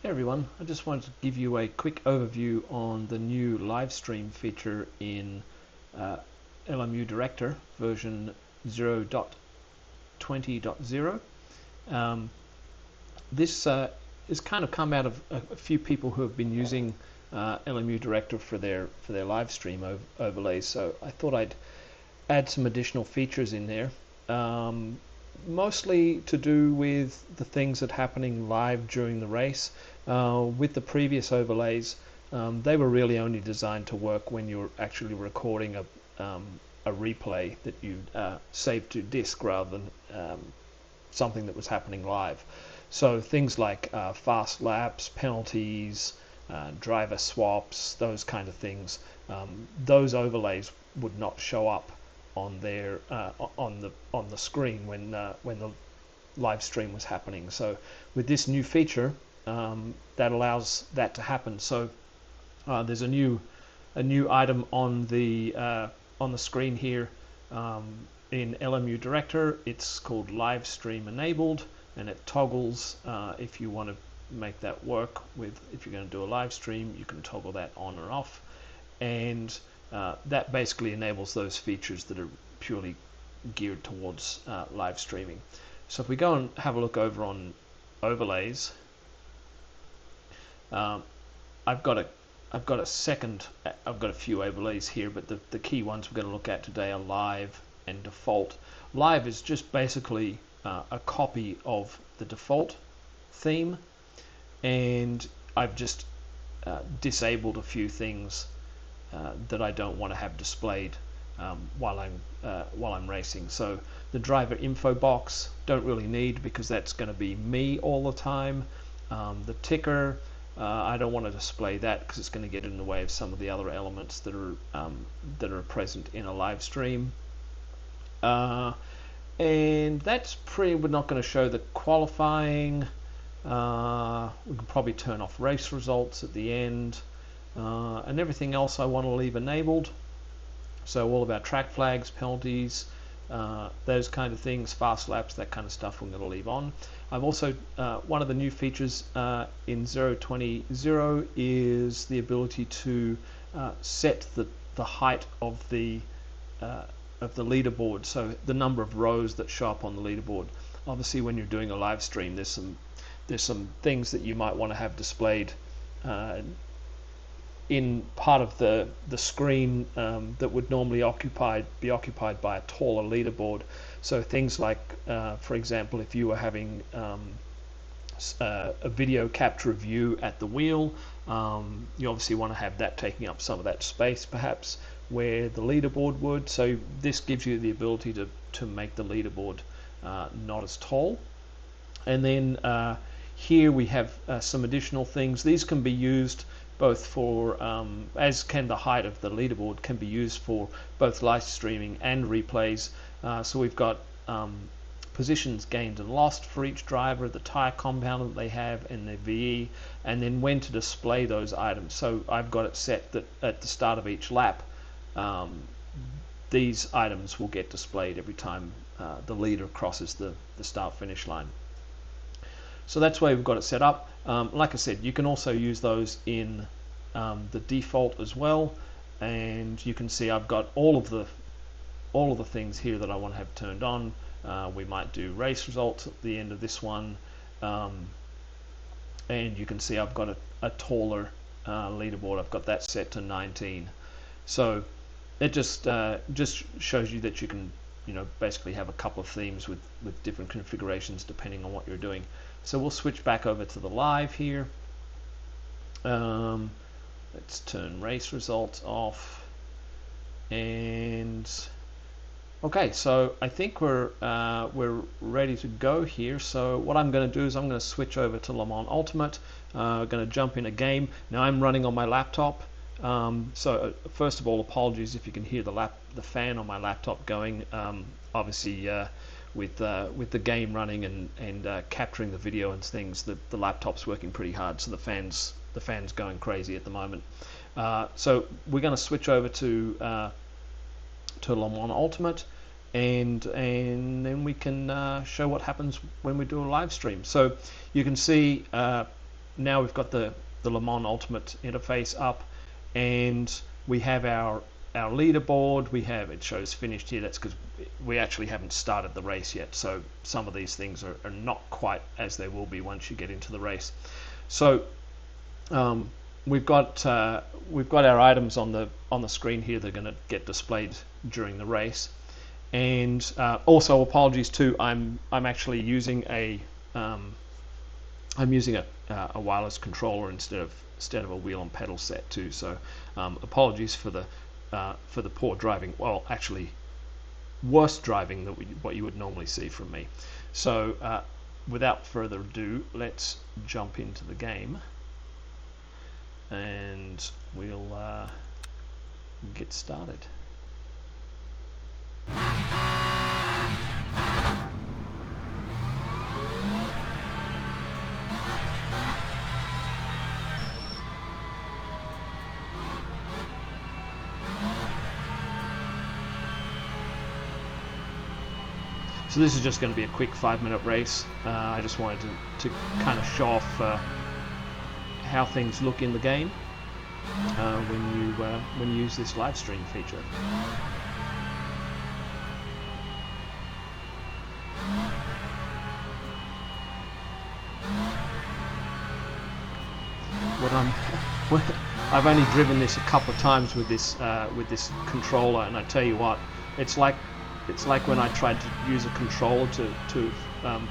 Hey everyone, I just wanted to give you a quick overview on the new live stream feature in LMU Director version 0.20.0. This has kind of come out of a few people who have been using LMU Director for their live stream overlays, so I thought I'd add some additional features in there. Mostly to do with the things that are happening live during the race. With the previous overlays, they were really only designed to work when you're actually recording a replay that you saved to disk rather than something that was happening live. So things like fast laps, penalties, driver swaps, those kind of things, those overlays would not show up on their on the screen when the live stream was happening. So with this new feature, that allows that to happen. So there's a new item on the screen here in LMU Director. It's called Livestream Enabled, and it toggles if you want to make that work with. If you're going to do a live stream, you can toggle that on or off, and that basically enables those features that are purely geared towards live streaming. So if we go and have a look over on overlays, I've got a few overlays here, but the key ones we're going to look at today are live and default. Live is just basically a copy of the default theme, and I've just disabled a few things that I don't want to have displayed while I'm racing. So the driver info box don't really need, because that's going to be me all the time. The ticker, I don't want to display that because it's going to get in the way of some of the other elements that are present in a live stream. And that's we're not going to show the qualifying. We can probably turn off race results at the end. And everything else I want to leave enabled. So all of our track flags, penalties, those kind of things, fast laps, that kind of stuff we're going to leave on. I've also, one of the new features in 0.20.0 is the ability to set the height of the leaderboard, so the number of rows that show up on the leaderboard. Obviously when you're doing a live stream, there's some things that you might want to have displayed in part of the screen that would normally be occupied by a taller leaderboard. So things like, for example, if you were having a video capture of you at the wheel, you obviously want to have that taking up some of that space, perhaps where the leaderboard would. So this gives you the ability to make the leaderboard not as tall. And then here we have some additional things. These can be used both for, as can the height of the leaderboard, can be used for both live streaming and replays. So we've got positions gained and lost for each driver, the tire compound that they have, and their VE, and then when to display those items. So I've got it set that at the start of each lap, these items will get displayed every time the leader crosses the start-finish line. So that's why we've got it set up. Like I said, you can also use those in the default as well, and you can see I've got all of the things here that I want to have turned on. We might do race results at the end of this one, and you can see I've got a taller leaderboard. I've got that set to 19. So it just shows you that you can, basically have a couple of themes with different configurations depending on what you're doing. So we'll switch back over to the live here. Let's turn race results off. And okay, so I think we're ready to go here. So what I'm going to do is I'm going to switch over to Le Mans Ultimate. Going to jump in a game. Now I'm running on my laptop. So first of all, apologies if you can hear the fan on my laptop going. Obviously, with the game running and capturing the video and things, the laptop's working pretty hard, so the fan's going crazy at the moment. So we're going to switch over to Le Mans Ultimate, and then we can show what happens when we do a live stream. So you can see now we've got the Le Mans Ultimate interface up, and we have our leaderboard. It shows finished here. That's because we actually haven't started the race yet, so some of these things are not quite as they will be once you get into the race. So we've got our items on the screen here. They're going to get displayed during the race, and also apologies too. I'm actually using a wireless controller instead of a wheel and pedal set too. So apologies for the poor driving. Well, actually, worse driving than what you would normally see from me. So without further ado, let's jump into the game, and we'll get started. So this is just going to be a quick 5-minute race. I just wanted to kind of show off how things look in the game when you use this live stream feature. I've only driven this a couple of times with this controller, and I tell you what, it's like when I tried to use a controller to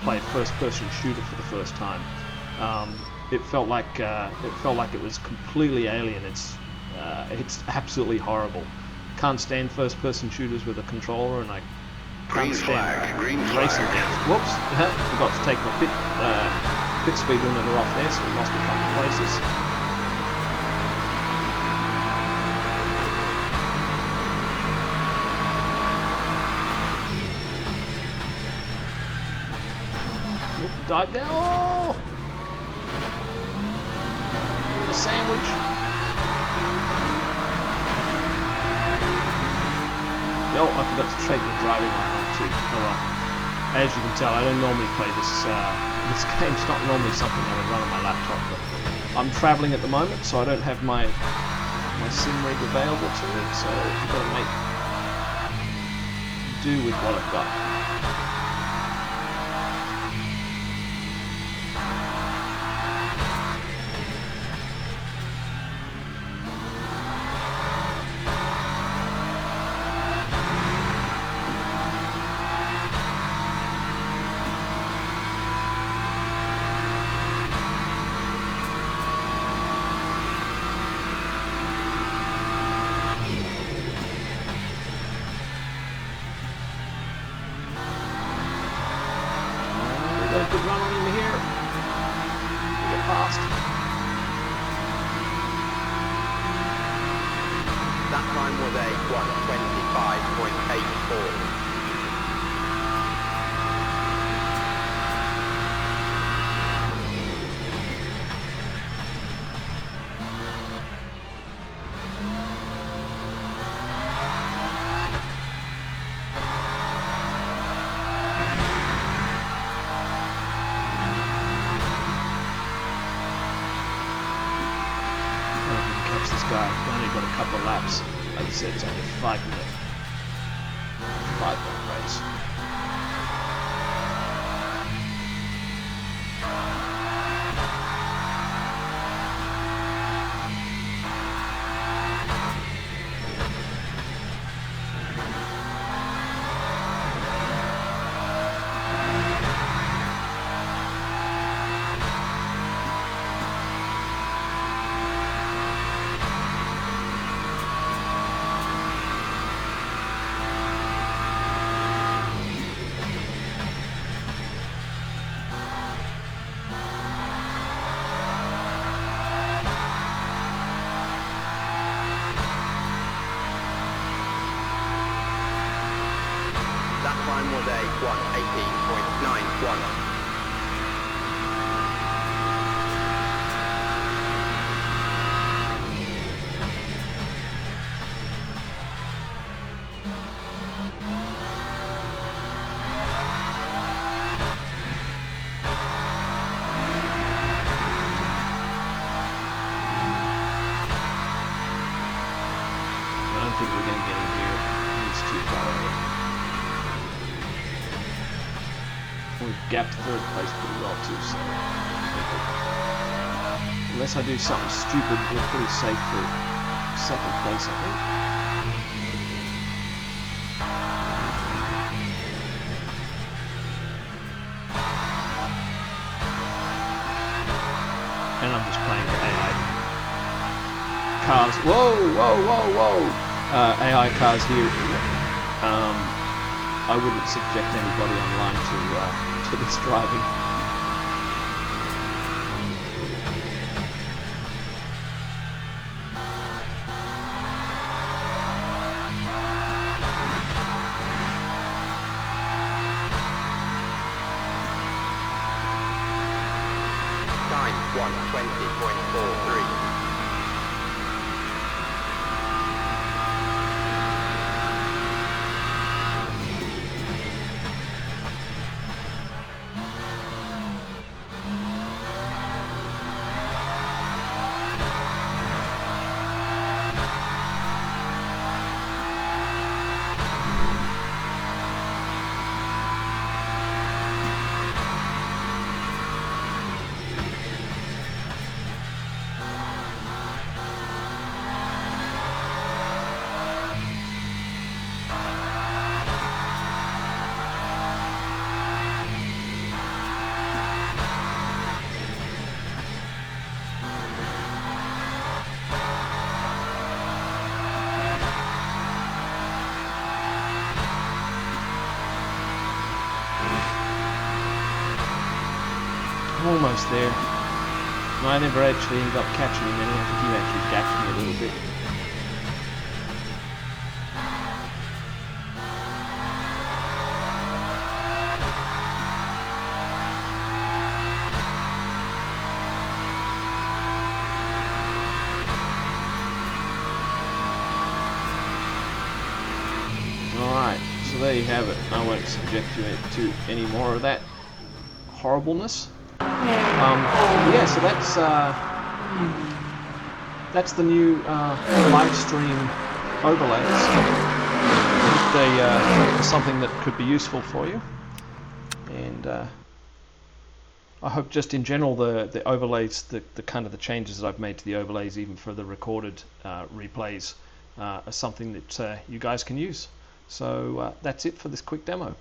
play a first-person shooter for the first time. It felt like it was completely alien. It's absolutely horrible. Can't stand first-person shooters with a controller, and I can't stand racing games. Whoops! Forgot to take my pit speed limiter off there, so we lost a couple of places. Dive down. Oh! A sandwich. Oh, I forgot to take the driving line off too. Oh well. As you can tell, I don't normally play this. This game's not normally something I would run on my laptop, but I'm traveling at the moment, so I don't have my sim rig available to me. So I've got to make do with what I've got. Good run on him here. We get past. That time was a 1:25.84. This guy only got a couple of laps. Like I said, it's only a 5-minute race. That time was a 1:18.91. gapped third place pretty well too, so unless I do something stupid, we're pretty safe for second place, I think. And I'm just playing the AI cars. Whoa, whoa, whoa, whoa! AI cars here. I wouldn't subject anybody online to this driving. Time 1:20.43. Almost there. I never actually ended up catching him any. I think he actually gapped me a little bit. Alright, so there you have it. I won't subject you to any more of that horribleness. Yeah, so that's the new Livestream overlays. They are something that could be useful for you, and I hope just in general the overlays, the kind of the changes that I've made to the overlays, even for the recorded replays, are something that you guys can use. So that's it for this quick demo.